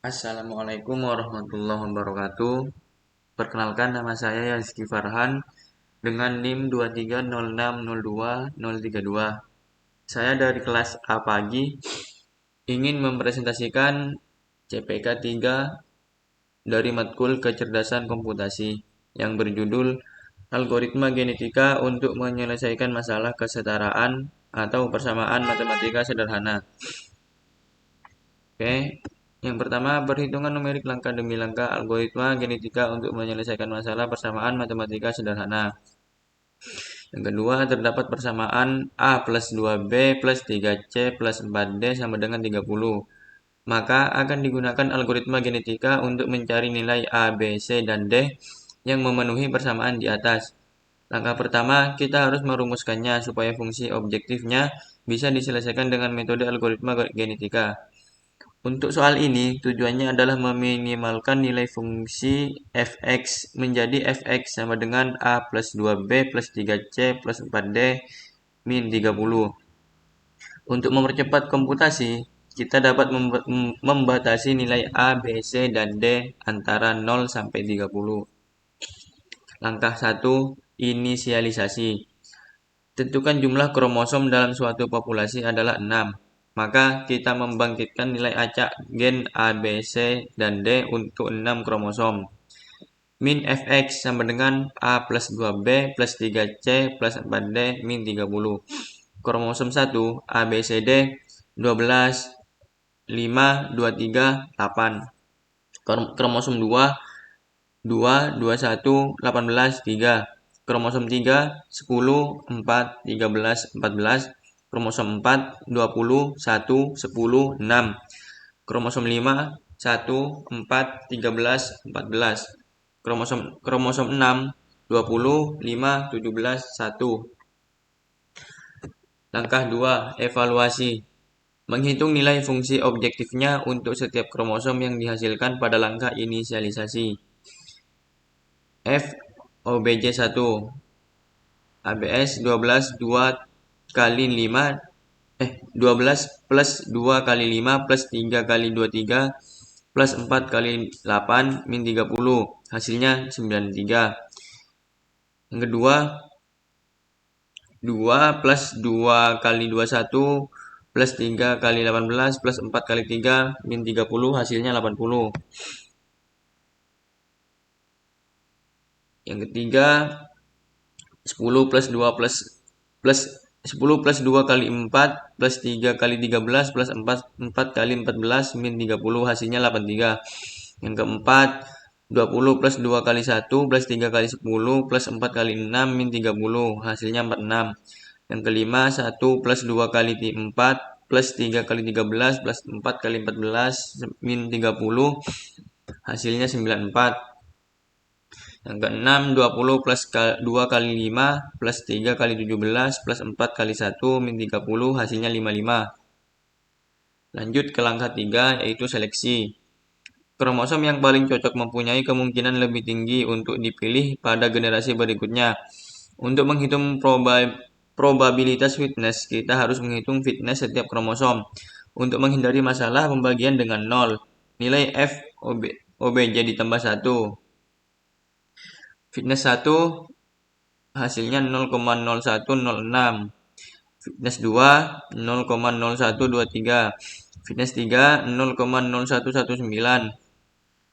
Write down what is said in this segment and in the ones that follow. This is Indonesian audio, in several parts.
Assalamualaikum warahmatullahi wabarakatuh. Perkenalkan, nama saya Yazki Farhan dengan NIM 230602032. Saya dari kelas A pagi ingin mempresentasikan CPK 3 dari matkul kecerdasan komputasi yang berjudul Algoritma Genetika untuk menyelesaikan masalah kesetaraan atau persamaan matematika sederhana. Oke, yang pertama, perhitungan numerik langkah demi langkah algoritma genetika untuk menyelesaikan masalah persamaan matematika sederhana. Yang kedua, terdapat persamaan A plus 2B plus 3C plus 4D sama dengan 30. Maka akan digunakan algoritma genetika untuk mencari nilai A, B, C, dan D yang memenuhi persamaan di atas. Langkah pertama, kita harus merumuskannya supaya fungsi objektifnya bisa diselesaikan dengan metode algoritma genetika. Untuk soal ini, tujuannya adalah meminimalkan nilai fungsi fx menjadi fx sama dengan a plus 2b plus 3c plus 4d min 30. Untuk mempercepat komputasi, kita dapat membatasi nilai a, b, c, dan d antara 0 sampai 30. Langkah 1, inisialisasi. Tentukan jumlah kromosom dalam suatu populasi adalah 6. Maka kita membangkitkan nilai acak gen A, B, C, dan D untuk 6 kromosom. Min Fx sama dengan A plus 2B plus 3C plus 4D min 30. Kromosom 1, A, B, C, D, 12, 5, 23, 8. Kromosom 2, 2, 21, 18, 3. Kromosom 3, 10, 4, 13, 14. Kromosom 4, 20, 1, 10, 6. Kromosom 5, 1, 4, 13, 14. Kromosom 6, 20, 5, 17, 1. Langkah 2, evaluasi. Menghitung nilai fungsi objektifnya untuk setiap kromosom yang dihasilkan pada langkah inisialisasi. F OBJ 1 ABS 12 2 kali 5 12 plus 2 kali 5 plus 3 kali 23 plus 4 kali 8 min 30, hasilnya 93. Yang kedua, 2 plus 2 kali 21 plus 3 kali 18 plus 4 kali 3 min 30, hasilnya 80. Yang ketiga, 10 plus 2 plus 10 plus 2 kali 4 plus 3 kali 13 plus 4 kali 14 min 30, hasilnya 83. Yang keempat, 20 plus 2 kali 1 plus 3 kali 10 plus 4 kali 6 min 30, hasilnya 46. Yang kelima, 1 plus 2 kali 4 plus 3 kali 13 plus 4 kali 14 min 30, hasilnya 94. Yang keenam, 20 plus 2 kali 5 plus 3 kali 17 plus 4 kali 1 min 30, hasilnya 55. Lanjut ke langkah 3, yaitu seleksi. Kromosom yang paling cocok mempunyai kemungkinan lebih tinggi untuk dipilih pada generasi berikutnya. Untuk menghitung probabilitas fitness, kita harus menghitung fitness setiap kromosom. Untuk menghindari masalah pembagian dengan 0, nilai F OBJ ditambah 1. Fitness 1 hasilnya 0,0106. Fitness 2 0,0123. Fitness 3 0,0119.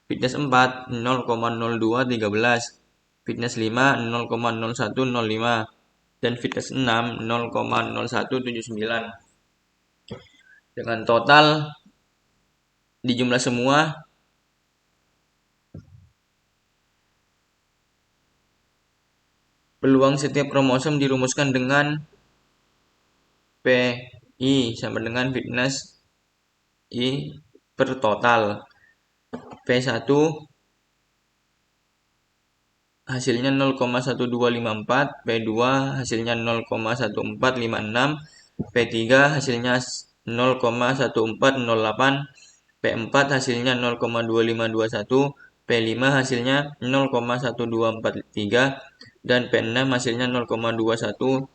Fitness 4 0,0213. Fitness 5 0,0105. Dan fitness 6 0,0179. Dengan total di jumlah semua peluang setiap kromosom dirumuskan dengan PI sama dengan fitness I per total. P1 hasilnya 0,1254, P2 hasilnya 0,1456, P3 hasilnya 0,1408, P4 hasilnya 0,2521, P5 hasilnya 0,1243, dan P6 hasilnya 0,2118.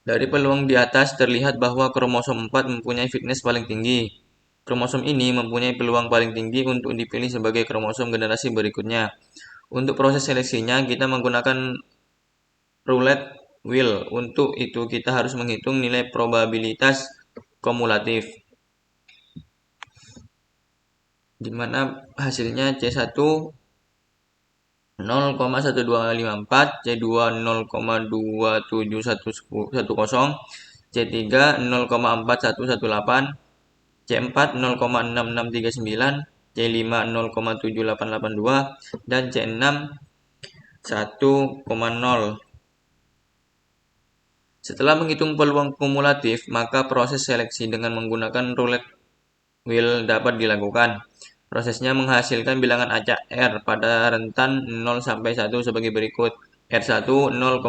Dari peluang di atas terlihat bahwa kromosom 4 mempunyai fitness paling tinggi. Kromosom ini mempunyai peluang paling tinggi untuk dipilih sebagai kromosom generasi berikutnya. Untuk proses seleksinya, kita menggunakan roulette wheel. Untuk itu, kita harus menghitung nilai probabilitas kumulatif, di mana hasilnya C1 0,1254, C2 0,27110, C3 0,4118, C4 0,6639, C5 0,7882, dan C6 1,0. Setelah menghitung peluang kumulatif, maka proses seleksi dengan menggunakan roulette wheel dapat dilakukan. Prosesnya menghasilkan bilangan acak R pada rentan 0 sampai 1 sebagai berikut. R1 0,201,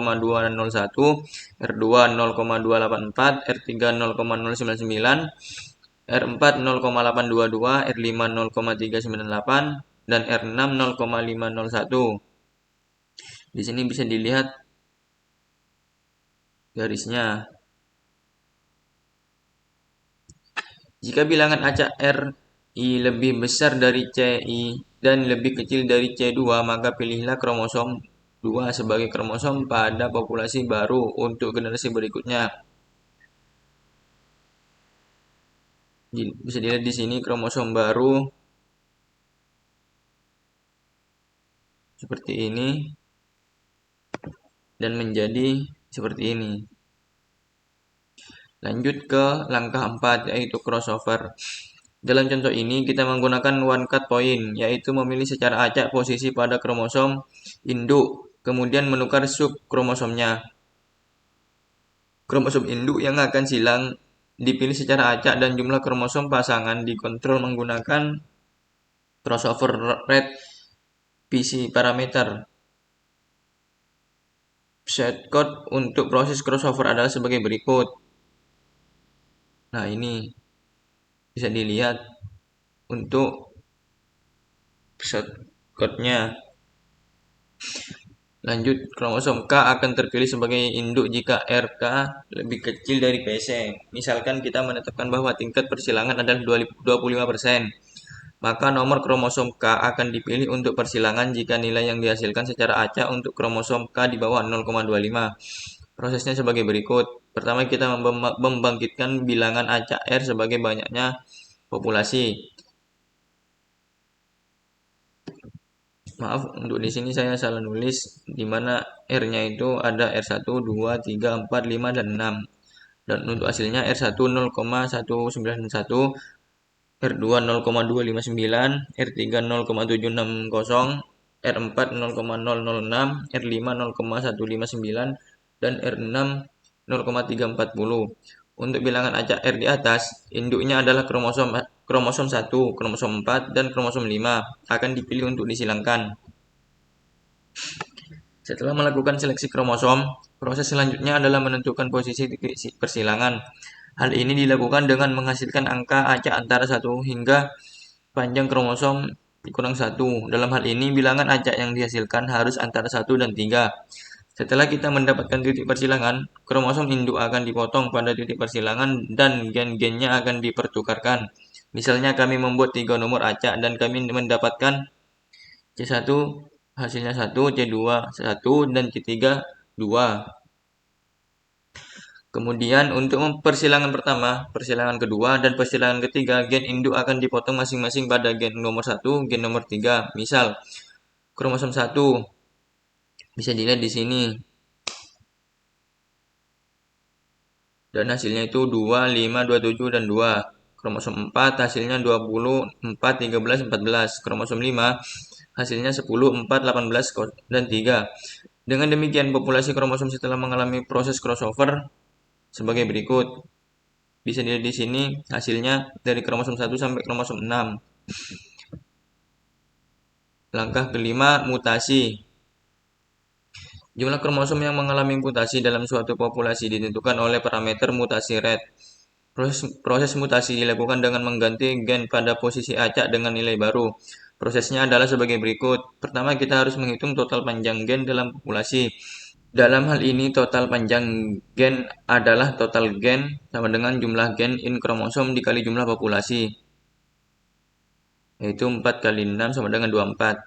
R2 0,284, R3 0,099, R4 0,822, R5 0,398, dan R6 0,501. Di sini bisa dilihat garisnya. Jika bilangan acak RI lebih besar dari CI dan lebih kecil dari C2, maka pilihlah kromosom 2 sebagai kromosom pada populasi baru untuk generasi berikutnya. Bisa dilihat di sini kromosom baru seperti ini dan menjadi seperti ini. Lanjut ke langkah 4, yaitu crossover. Dalam contoh ini, kita menggunakan one cut point, yaitu memilih secara acak posisi pada kromosom induk, kemudian menukar sub kromosomnya. Kromosom induk yang akan silang dipilih secara acak dan jumlah kromosom pasangan dikontrol menggunakan crossover rate PC parameter. Set code untuk proses crossover adalah sebagai berikut. Nah, ini bisa dilihat untuk set code-nya. Lanjut, kromosom K akan terpilih sebagai induk jika RK lebih kecil dari PC. Misalkan kita menetapkan bahwa tingkat persilangan adalah 25%. Maka nomor kromosom K akan dipilih untuk persilangan jika nilai yang dihasilkan secara acak untuk kromosom K di bawah 0,25. Prosesnya sebagai berikut. Pertama, kita membangkitkan bilangan acak R sebagai banyaknya populasi. Maaf, untuk di sini saya salah nulis, di mana R-nya itu ada R1, 2, 3, 4, 5, dan 6. Dan untuk hasilnya R1 0,191, R2 0,259, R3 0,760, R4 0,006, R5 0,159, dan R6 0,340. Untuk bilangan acak R di atas, induknya adalah kromosom 1, kromosom 4, dan kromosom 5 akan dipilih untuk disilangkan. Setelah melakukan seleksi kromosom, proses selanjutnya adalah menentukan posisi titik persilangan. Hal ini dilakukan dengan menghasilkan angka acak antara 1 hingga panjang kromosom kurang 1. Dalam hal ini, bilangan acak yang dihasilkan harus antara 1 dan 3. Setelah kita mendapatkan titik persilangan, kromosom induk akan dipotong pada titik persilangan dan gen-gennya akan dipertukarkan. Misalnya kami membuat 3 nomor acak dan kami mendapatkan C1 hasilnya 1, C2 1, dan C3 2. Kemudian untuk persilangan pertama, persilangan kedua, dan persilangan ketiga, gen induk akan dipotong masing-masing pada gen nomor 1, gen nomor 3. Misal, kromosom 1 bisa dilihat di sini. Dan hasilnya itu 2, 5, 27, dan 2. Kromosom 4 hasilnya 20, 4, 13, 14. Kromosom 5 hasilnya 10, 4, 18, dan 3. Dengan demikian, populasi kromosom setelah mengalami proses crossover sebagai berikut. Bisa dilihat di sini hasilnya dari kromosom 1 sampai kromosom 6. Langkah kelima, mutasi. Jumlah kromosom yang mengalami mutasi dalam suatu populasi ditentukan oleh parameter mutasi rate. Proses mutasi dilakukan dengan mengganti gen pada posisi acak dengan nilai baru. Prosesnya adalah sebagai berikut. Pertama, kita harus menghitung total panjang gen dalam populasi. Dalam hal ini total panjang gen adalah total gen sama dengan jumlah gen in kromosom dikali jumlah populasi, yaitu 4 kali 6 sama dengan 24.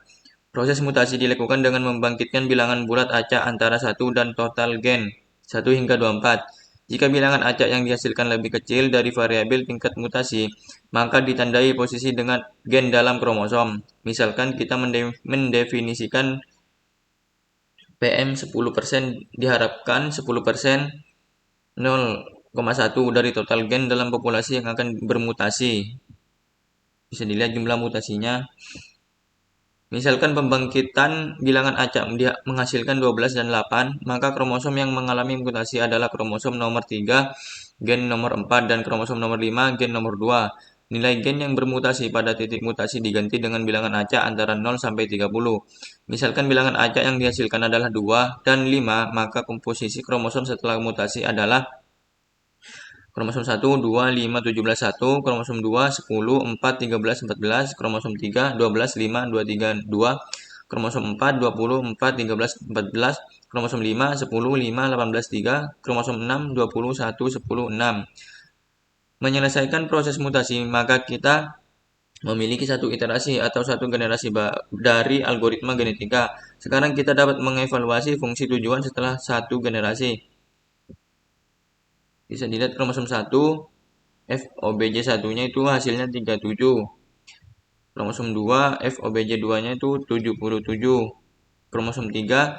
Proses mutasi dilakukan dengan membangkitkan bilangan bulat acak antara 1 dan total gen 1 hingga 24. Jika bilangan acak yang dihasilkan lebih kecil dari variabel tingkat mutasi, maka ditandai posisi dengan gen dalam kromosom. Misalkan kita mendefinisikan PM 10% diharapkan 10% 0,1 dari total gen dalam populasi yang akan bermutasi. Bisa dilihat jumlah mutasinya. Misalkan pembangkitan bilangan acak menghasilkan 12 dan 8, maka kromosom yang mengalami mutasi adalah kromosom nomor 3, gen nomor 4, dan kromosom nomor 5, gen nomor 2. Nilai gen yang bermutasi pada titik mutasi diganti dengan bilangan acak antara 0 sampai 30. Misalkan bilangan acak yang dihasilkan adalah 2 dan 5, maka komposisi kromosom setelah mutasi adalah kromosom 1, 2, 5, 17, 1, kromosom 2, 10, 4, 13, 14, kromosom 3, 12, 5, 2, 3, 2, kromosom 4, 20, 4, 13, 14, kromosom 5, 10, 5, 18, 3, kromosom 6, 20, 1, 10, 6. Menyelesaikan proses mutasi, maka kita memiliki satu iterasi atau satu generasi dari algoritma genetika. Sekarang kita dapat mengevaluasi fungsi tujuan setelah satu generasi. Bisa dilihat kromosom 1, FOBJ1-nya itu hasilnya 37. Kromosom 2, FOBJ2-nya itu 77. Kromosom 3,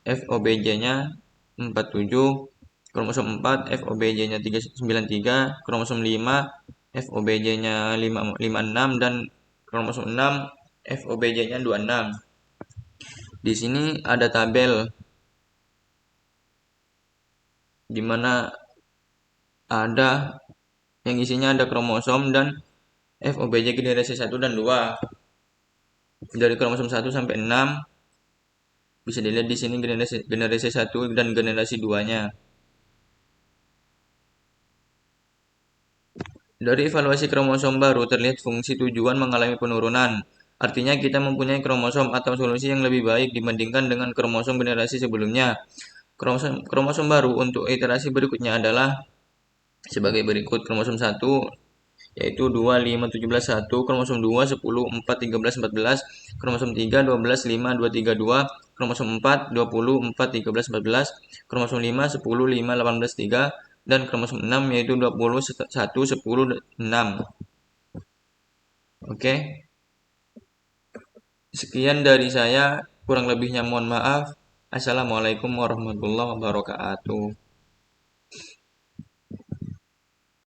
FOBJ-nya 47. Kromosom 4, FOBJ-nya 93. Kromosom 5, FOBJ-nya 56 dan kromosom 6, FOBJ-nya 26. Di sini ada tabel di mana ada yang isinya ada kromosom dan FOBJ generasi 1 dan 2. Dari kromosom 1 sampai 6 bisa dilihat di sini generasi 1 dan generasi 2-nya. Dari evaluasi kromosom baru terlihat fungsi tujuan mengalami penurunan. Artinya kita mempunyai kromosom atau solusi yang lebih baik dibandingkan dengan kromosom generasi sebelumnya. Kromosom baru untuk iterasi berikutnya adalah sebagai berikut. Kromosom 1 yaitu 2, 5, 17, 1, kromosom 2, 10, 4, 13, 14, kromosom 3, 12, 5, 2, 3, 2, kromosom 4, 20, 4, 13, 14, kromosom 5, 10, 5, 18, 3, dan kromosom 6 yaitu 20, 1, 10, 6. Oke, sekian dari saya, kurang lebihnya mohon maaf. Assalamualaikum warahmatullahi wabarakatuh.